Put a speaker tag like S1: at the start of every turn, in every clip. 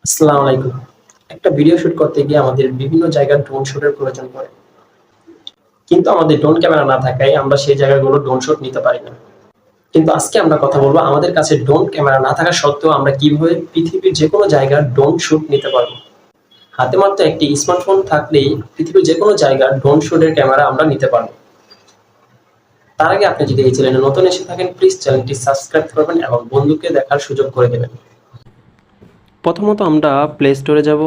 S1: আসসালামু আলাইকুম। একটা ভিডিও শুট করতে গিয়ে আমাদের বিভিন্ন জায়গার ড্রোন শুটের প্রয়োজন পড়ে। কিন্তু আমাদের ড্রোন ক্যামেরা না থাকায় আমরা সেই জায়গাগুলো ড্রোন শুট নিতে পারি না। কিন্তু আজকে আমরা কথা বলবো আমাদের কাছে ড্রোন ক্যামেরা না থাকা সত্ত্বেও আমরা কিভাবে পৃথিবীর যেকোনো জায়গার ড্রোন শুট নিতে পারবো। হাতে মাত্র একটি স্মার্টফোন থাকলেই পৃথিবীর যেকোনো জায়গার ড্রোন শুটের ক্যামেরা আমরা নিতে পারবো। তার আগে আপনি যদি এই চ্যানেলে নতুন এসে থাকেন প্লিজ চ্যানেলটি সাবস্ক্রাইব করবেন এবং বন্ধুকে দেখার সুযোগ করে দেবেন। প্রথমত আমরা প্লে স্টোরে যাব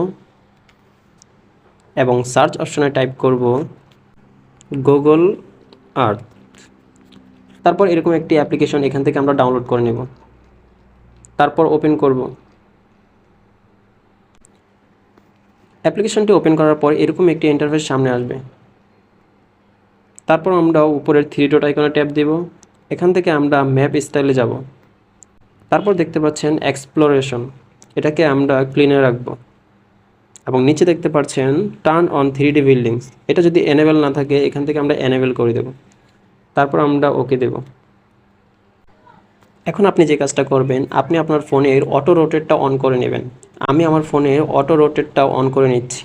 S1: এবং সার্চ অপশনে টাইপ করব গুগল আর্থ। তারপর এরকম একটি অ্যাপ্লিকেশন এখান থেকে আমরা ডাউনলোড করে নেব। তারপর ওপেন করব। অ্যাপ্লিকেশনটি ওপেন করার পর এরকম একটি ইন্টারফেস সামনে আসবে। তারপর আমরা উপরের থ্রি ডট আইকনে ট্যাপ দেব। এখান থেকে আমরা ম্যাপ স্টাইলে যাব। তারপর দেখতে পাচ্ছেন এক্সপ্লোরেশন, এটাকে আমরা ক্লিনে রাখব এবং নিচে দেখতে পাচ্ছেন টার্ন অন 3D বিল্ডিংস, এটা যদি এনেবল না থাকে এখান থেকে আমরা এনেবল করে দেব। তারপর আমরা ওকে দেব। এখন আপনি যে কাজটা করবেন, আপনি আপনার ফোনের অটো রোটেটটা অন করে নেবেন। আমি আমার ফোনের অটো রোটেটটা অন করে নিচ্ছি।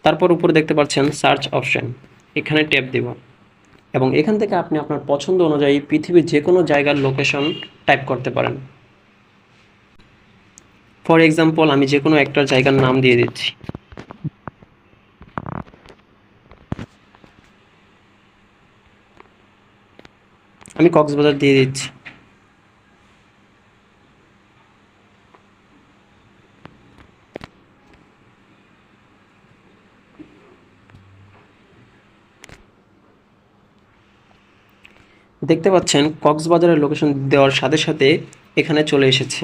S1: তারপর উপরে দেখতে পাচ্ছেন সার্চ অপশন, এখানে ট্যাপ দেব এবং এখান থেকে আপনি আপনার পছন্দ অনুযায়ী পৃথিবীর যে কোনো জায়গার লোকেশন টাইপ করতে পারেন। ফর এক্সাম্পল আমি যে কোনো একটা জায়গার নাম দিয়ে দিচ্ছি। আমি কক্সবাজার দিয়ে দিচ্ছি। দেখতে পাচ্ছেন কক্সবাজারের লোকেশন দেওয়ার সাথে সাথে এখানে চলে এসেছে।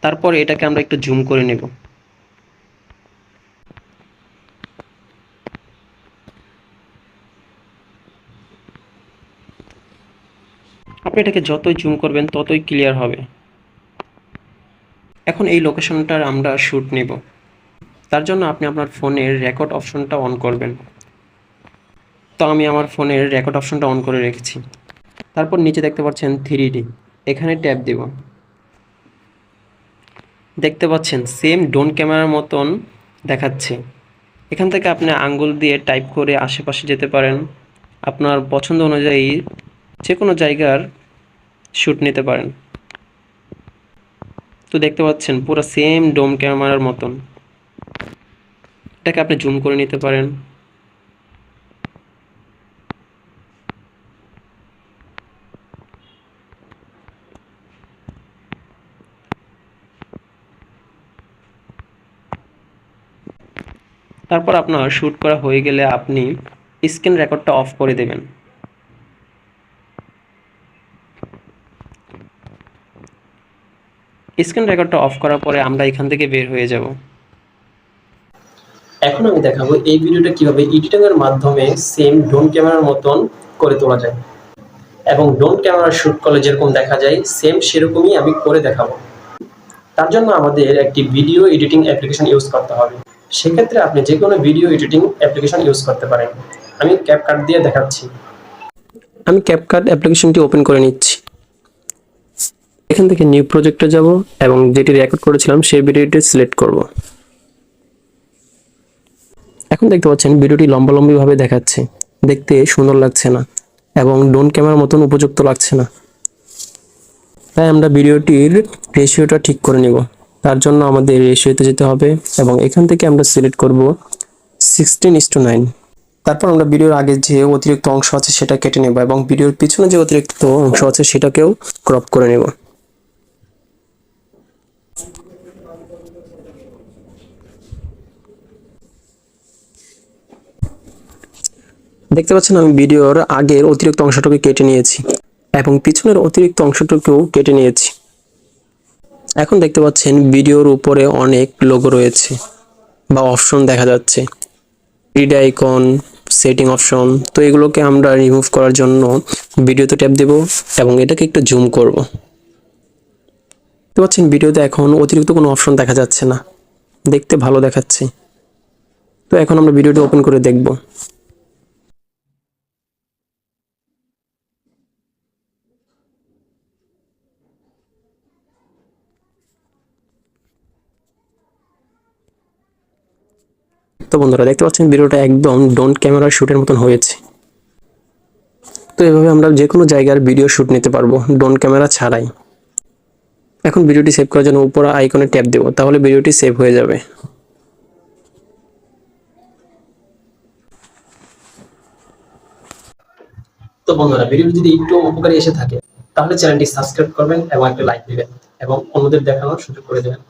S1: তারপর এটাকে আমরা একটু জুম করে নেব। আপনি এটাকে যতই জুম করবেন ততই ক্লিয়ার হবে। এখন এই লোকেশনটার আমরা শ্যুট নেব। তার জন্য আপনি আপনার ফোনের রেকর্ড অপশনটা অন করবেন। তো আমি আমার ফোনের রেকর্ড অপশনটা অন করে রেখেছি। তারপর নিচে দেখতে পাচ্ছেন 3D, এখানে ট্যাপ দেব। দেখতে পাচ্ছেন সেম ড্রোন ক্যামেরার মতন দেখাচ্ছে। এখান থেকে আপনি আঙ্গুল দিয়ে টাইপ করে আশেপাশে যেতে পারেন। আপনার পছন্দ অনুযায়ী যে কোনো জায়গার শ্যুট নিতে পারেন। তো দেখতে পাচ্ছেন পুরো সেম ড্রোন ক্যামেরার মতন। এটাকে আপনি জুম করে নিতে পারেন। তারপর আপনার শ্যুট করা হয়ে গেলে আপনি স্ক্রিন রেকর্ডটা অফ করে দেবেন। স্ক্রিন রেকর্ডটা অফ করার পরে আমরা এখান থেকে বের হয়ে যাব। এখন আমি দেখাবো এই ভিডিওটা কিভাবে এডিটিং এর মাধ্যমে সেম ড্রোন ক্যামেরার মতন করে তোলা যায় এবং ড্রোন ক্যামেরা শুট করলে যেরকম দেখা যায় সেম সেরকমই আমি করে দেখাবো। তার জন্য আমাদের একটি ভিডিও এডিটিং অ্যাপ্লিকেশন ইউজ করতে হবে। সেক্ষেত্রে আপনি যে কোনো ভিডিও এডিটিং অ্যাপ্লিকেশন ইউজ করতে পারেন। আমি ক্যাপকাট দিয়ে দেখাচ্ছি। আমি ক্যাপকাট অ্যাপ্লিকেশনটি ওপেন করে নিচ্ছি। এখান থেকে নিউ প্রজেক্টে যাব এবং যেটি রেকর্ড করেছিলাম সেই ভিডিওটি সিলেক্ট করব। এখন দেখতে পাচ্ছেন ভিডিওটি লম্বালম্বিভাবে দেখাচ্ছে, দেখতে সুন্দর লাগছে না এবং ড্রোন ক্যামেরার মতন উপযুক্ত লাগছে না। তাই আমরা ভিডিওটির রেশিওটা ঠিক করে নেব। তার জন্য আমাদের রেশিওতে যেতে হবে এবং এখান থেকে আমরা সিলেক্ট করব 16:9। তারপর আমরা ভিডিওর আগে যে অতিরিক্ত অংশ আছে সেটা কেটে নেব এবং ভিডিওর পিছনে যে অতিরিক্ত অংশ আছে সেটাকেও ক্রপ করে নেব। দেখতে পাচ্ছেন আমি ভিডিওর আগের অতিরিক্ত অংশটুকু কেটে নিয়েছি এবং পিছনের অতিরিক্ত অংশটুকুও কেটে নিয়েছি। এখন দেখতে পাচ্ছেন ভিডিওর উপরে অনেক লোগো রয়েছে বা অপশন দেখা যাচ্ছে, রিড আইকন, সেটিং অপশন। তো এগুলোকে আমরা রিমুভ করার জন্য ভিডিওতে ট্যাপ দেব এবং এটাকে একটু জুম করব। দেখতে পাচ্ছেন ভিডিওতে এখন অতিরিক্ত কোনো অপশন দেখা যাচ্ছে না, দেখতে ভালো দেখাচ্ছে। তো এখন আমরা ভিডিওটি ওপেন করে দেখব। তো বন্ধুরা দেখতে পাচ্ছেন ভিডিওটা একদম ড্রোন ক্যামেরার শুটের মতন হয়েছে। তো এভাবে আমরা যে কোনো জায়গার ভিডিও শুট নিতে পারবো ড্রোন ক্যামেরা ছাড়াই। এখন ভিডিওটি সেভ করার জন্য উপরে আইকনে ট্যাপ দেব, তাহলে ভিডিওটি সেভ হয়ে যাবে। তো বন্ধুরা ভিডিওটি যদি একটু উপকারী এসে থাকে তাহলে চ্যানেলটি সাবস্ক্রাইব করবেন এবং একটা লাইক দিবেন এবং অন্যদের দেখানোর সুযোগ করে দেবেন।